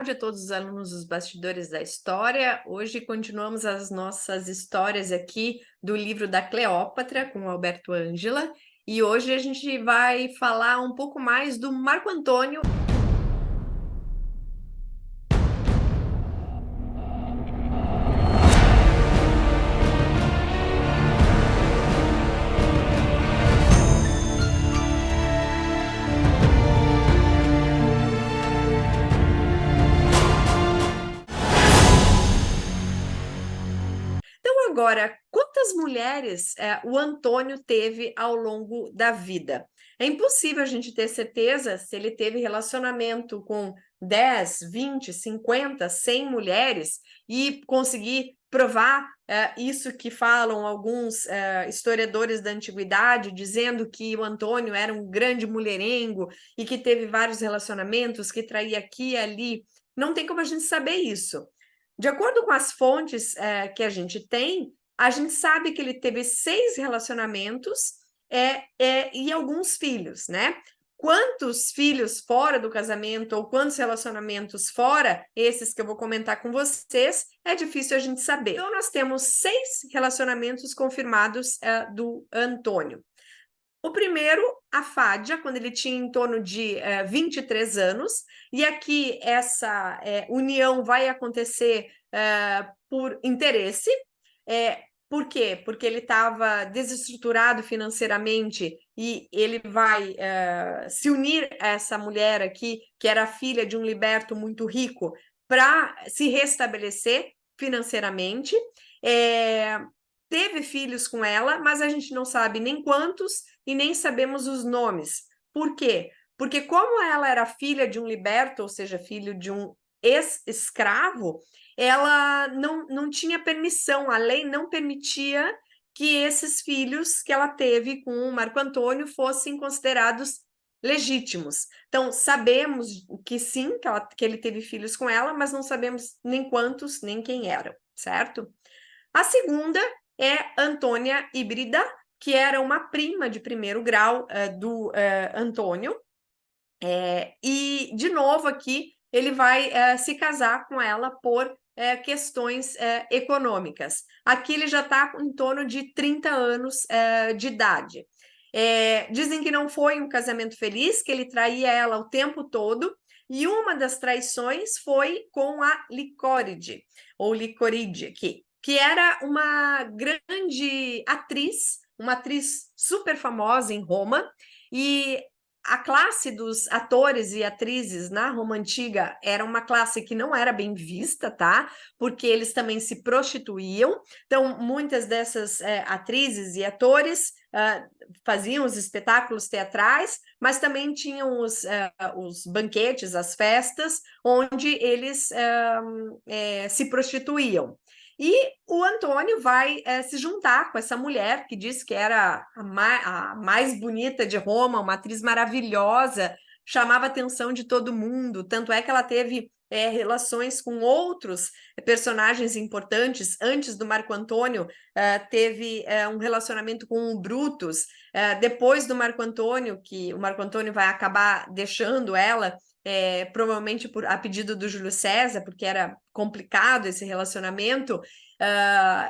A todos os alunos dos Bastidores da História. Hoje continuamos as nossas histórias aqui do livro da Cleópatra, com o Alberto Ângela, e hoje a gente vai falar um pouco mais do Marco Antônio. Então, agora, quantas mulheres o Antônio teve ao longo da vida? É impossível a gente ter certeza se ele teve relacionamento com 10, 20, 50, 100 mulheres e conseguir provar isso que falam alguns historiadores da antiguidade, dizendo que o Antônio era um grande mulherengo e que teve vários relacionamentos, que traía aqui e ali. Não tem como a gente saber isso. De acordo com as fontes que a gente sabe que ele teve 6 relacionamentos e alguns filhos, né? Quantos filhos fora do casamento ou quantos relacionamentos fora, esses que eu vou comentar com vocês, é difícil a gente saber. Então, nós temos 6 relacionamentos confirmados do Antônio. O primeiro, a Fádia, quando ele tinha em torno de 23 anos, e aqui essa união vai acontecer por interesse. Por quê? Porque ele estava desestruturado financeiramente e ele vai se unir a essa mulher aqui, que era filha de um liberto muito rico, para se restabelecer financeiramente. Teve filhos com ela, mas a gente não sabe nem quantos e nem sabemos os nomes. Por quê? Porque como ela era filha de um liberto, ou seja, filho de um ex-escravo, ela não tinha permissão, a lei não permitia que esses filhos que ela teve com o Marco Antônio fossem considerados legítimos. Então, sabemos que sim, que ele teve filhos com ela, mas não sabemos nem quantos, nem quem eram, certo? A segunda é Antônia Híbrida, que era uma prima de primeiro grau do Antônio. E, de novo, aqui ele vai se casar com ela por questões econômicas. Aqui ele já está em torno de 30 anos de idade. Dizem que não foi um casamento feliz, que ele traía ela o tempo todo, e uma das traições foi com a Licóride, ou Licoride, que era uma grande atriz, uma atriz super famosa em Roma, e a classe dos atores e atrizes na Roma Antiga era uma classe que não era bem vista, tá? Porque eles também se prostituíam. Então, muitas dessas atrizes e atores faziam os espetáculos teatrais, mas também tinham os banquetes, as festas, onde eles se prostituíam. E o Antônio vai se juntar com essa mulher que diz que era a mais bonita de Roma, uma atriz maravilhosa, chamava a atenção de todo mundo. Tanto é que ela teve relações com outros personagens importantes. Antes do Marco Antônio, teve um relacionamento com o Brutus. Depois do Marco Antônio, que o Marco Antônio vai acabar deixando ela, provavelmente a pedido do Júlio César, porque era complicado esse relacionamento.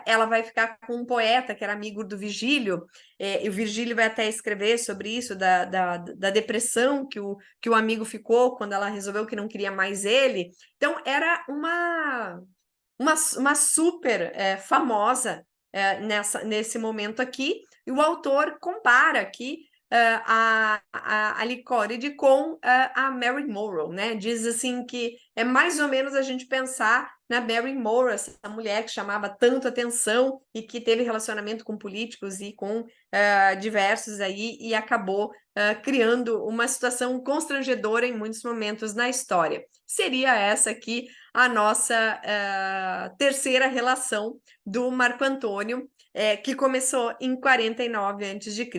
Ela vai ficar com um poeta que era amigo do Virgílio, e o Virgílio vai até escrever sobre isso, da depressão que o amigo ficou quando ela resolveu que não queria mais ele. Então, era uma super famosa nesse momento aqui, e o autor compara aqui a Licóride com a Mary Monroe, né? Diz assim que é mais ou menos a gente pensar na Mary Monroe, essa mulher que chamava tanto atenção e que teve relacionamento com políticos e com diversos aí e acabou criando uma situação constrangedora em muitos momentos na história. Seria essa aqui a nossa terceira relação do Marco Antônio, que começou em 49 a.C.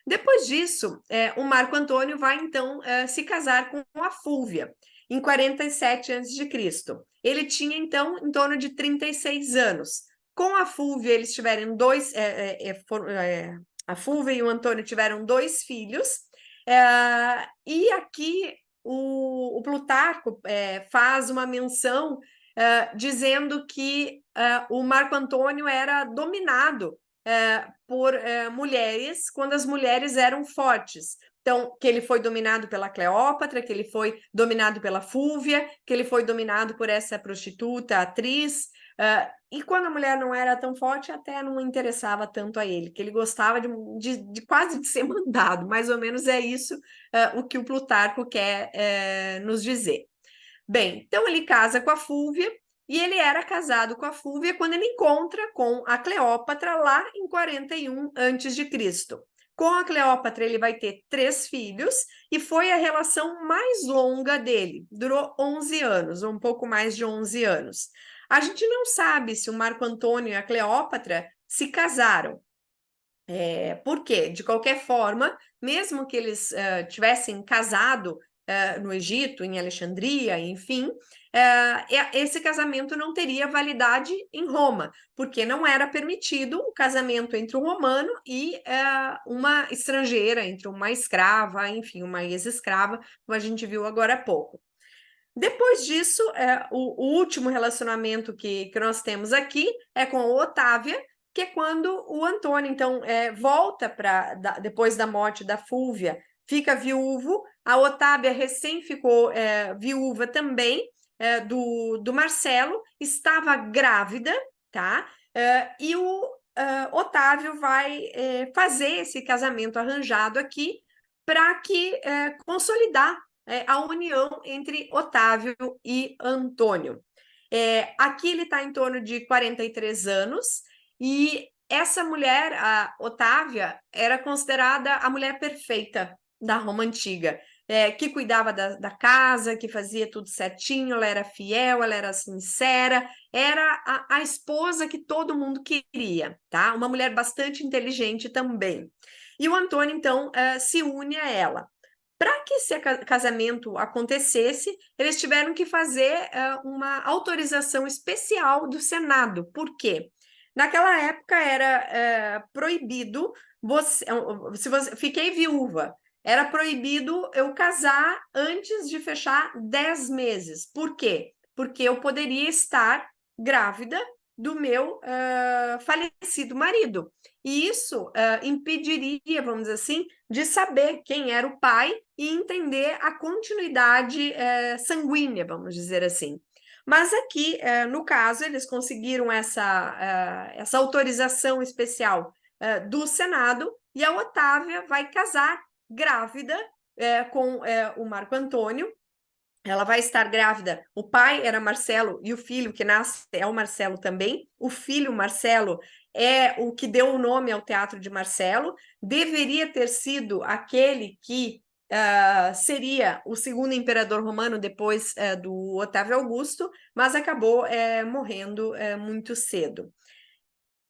Depois disso, o Marco Antônio vai, então, se casar com a Fúvia, em 47 a.C. Ele tinha, então, em torno de 36 anos. Com a Fúvia, eles tiveram a Fúvia e o Antônio tiveram 2 filhos, e aqui o Plutarco faz uma menção dizendo que o Marco Antônio era dominado por mulheres quando as mulheres eram fortes. Então, que ele foi dominado pela Cleópatra, que ele foi dominado pela Fúvia, que ele foi dominado por essa prostituta, atriz, e quando a mulher não era tão forte, até não interessava tanto a ele, que ele gostava de quase de ser mandado, mais ou menos é isso o que o Plutarco quer nos dizer. Bem, então ele casa com a Fúvia, e ele era casado com a Fúvia quando ele encontra com a Cleópatra lá em 41 a.C. Com a Cleópatra ele vai ter 3 filhos e foi a relação mais longa dele, durou 11 anos, um pouco mais de 11 anos. A gente não sabe se o Marco Antônio e a Cleópatra se casaram. Por quê? De qualquer forma, mesmo que eles tivessem casado no Egito, em Alexandria, enfim, esse casamento não teria validade em Roma, porque não era permitido o casamento entre um romano e uma estrangeira, entre uma escrava, enfim, uma ex-escrava, como a gente viu agora há pouco. Depois disso, o último relacionamento que nós temos aqui é com a Otávia, que é quando o Antônio, então, volta depois da morte da Fúvia, fica viúvo, a Otávia recém ficou viúva também do Marcelo, estava grávida, tá? E o Otávio vai fazer esse casamento arranjado aqui para que consolidar a união entre Otávio e Antônio. Aqui ele está em torno de 43 anos, e essa mulher, a Otávia, era considerada a mulher perfeita da Roma Antiga, que cuidava da casa, que fazia tudo certinho, ela era fiel, ela era sincera, era a esposa que todo mundo queria, tá? Uma mulher bastante inteligente também. E o Antônio, então, se une a ela. Para que esse casamento acontecesse, eles tiveram que fazer uma autorização especial do Senado. Por quê? Naquela época era proibido se você fiquei viúva, era proibido eu casar antes de fechar 10 meses. Por quê? Porque eu poderia estar grávida do meu falecido marido. E isso impediria, vamos dizer assim, de saber quem era o pai e entender a continuidade sanguínea, vamos dizer assim. Mas aqui, no caso, eles conseguiram essa autorização especial do Senado, e a Otávia vai casar grávida com o Marco Antônio. Ela vai estar grávida. O pai era Marcelo e o filho que nasce é o Marcelo também. O filho Marcelo é o que deu o nome ao Teatro de Marcelo. Deveria ter sido aquele que seria o segundo imperador romano depois do Otávio Augusto, mas acabou morrendo muito cedo.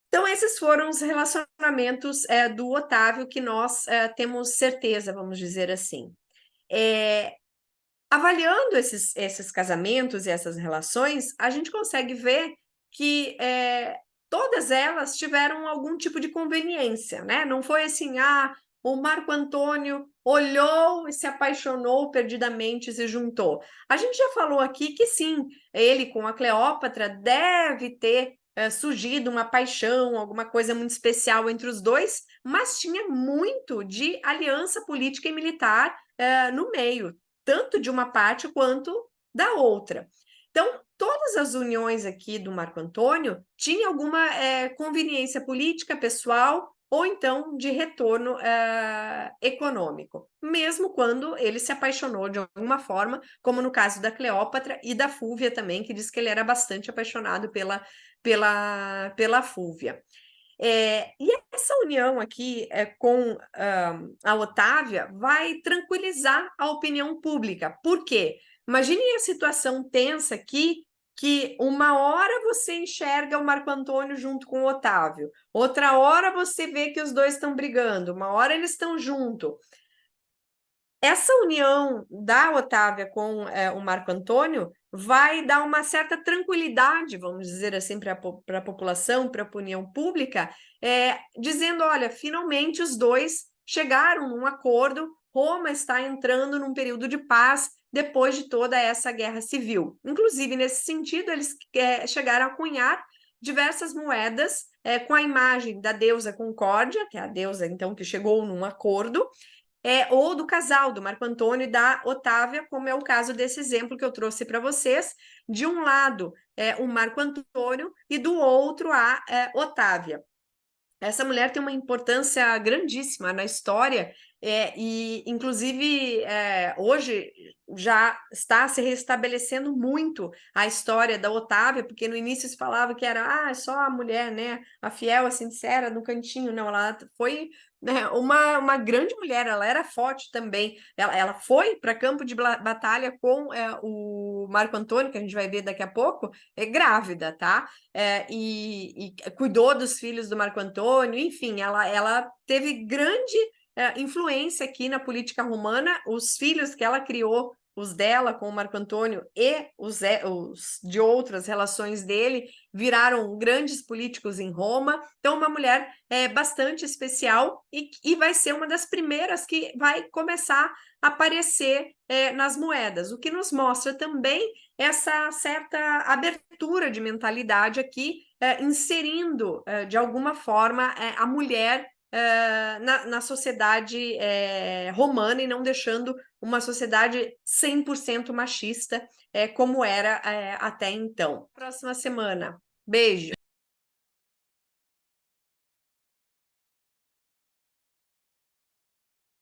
Então, esses foram os relacionamentos do Otávio que nós temos certeza, vamos dizer assim. Avaliando esses casamentos e essas relações, a gente consegue ver que todas elas tiveram algum tipo de conveniência, né? Não foi assim, o Marco Antônio olhou e se apaixonou perdidamente e se juntou. A gente já falou aqui que sim, ele com a Cleópatra deve ter surgido uma paixão, alguma coisa muito especial entre os dois, mas tinha muito de aliança política e militar no meio, tanto de uma parte quanto da outra. Então, todas as uniões aqui do Marco Antônio tinham alguma conveniência política, pessoal, ou então de retorno econômico, mesmo quando ele se apaixonou de alguma forma, como no caso da Cleópatra e da Fúvia também, que diz que ele era bastante apaixonado pela Fúvia. E essa união aqui com a Otávia vai tranquilizar a opinião pública. Por quê? Imagine a situação tensa aqui, que uma hora você enxerga o Marco Antônio junto com o Otávio, outra hora você vê que os dois estão brigando, uma hora eles estão juntos. Essa união da Otávia com o Marco Antônio vai dar uma certa tranquilidade, vamos dizer assim, para a população, para a opinião pública, dizendo, olha, finalmente os dois chegaram num acordo, Roma está entrando num período de paz, depois de toda essa guerra civil. Inclusive, nesse sentido, eles chegaram a cunhar diversas moedas com a imagem da deusa Concórdia, que é a deusa, então, que chegou num acordo, ou do casal, do Marco Antônio e da Otávia, como é o caso desse exemplo que eu trouxe para vocês. De um lado, o Marco Antônio e do outro, a Otávia. Essa mulher tem uma importância grandíssima na história, e, inclusive, hoje já está se restabelecendo muito a história da Otávia, porque no início se falava que era só a mulher, né, a fiel, a sincera, no cantinho. Não, ela foi, né, uma grande mulher, ela era forte também. Ela foi para campo de batalha com o Marco Antônio, que a gente vai ver daqui a pouco, grávida, tá? E cuidou dos filhos do Marco Antônio, enfim, ela teve grande influência aqui na política romana. Os filhos que ela criou, os dela com o Marco Antônio e os de outras relações dele, viraram grandes políticos em Roma. Então, uma mulher bastante especial e vai ser uma das primeiras que vai começar a aparecer nas moedas, o que nos mostra também essa certa abertura de mentalidade aqui, inserindo, de alguma forma, a mulher na sociedade romana e não deixando uma sociedade 100% machista, como era até então. Próxima semana. Beijo!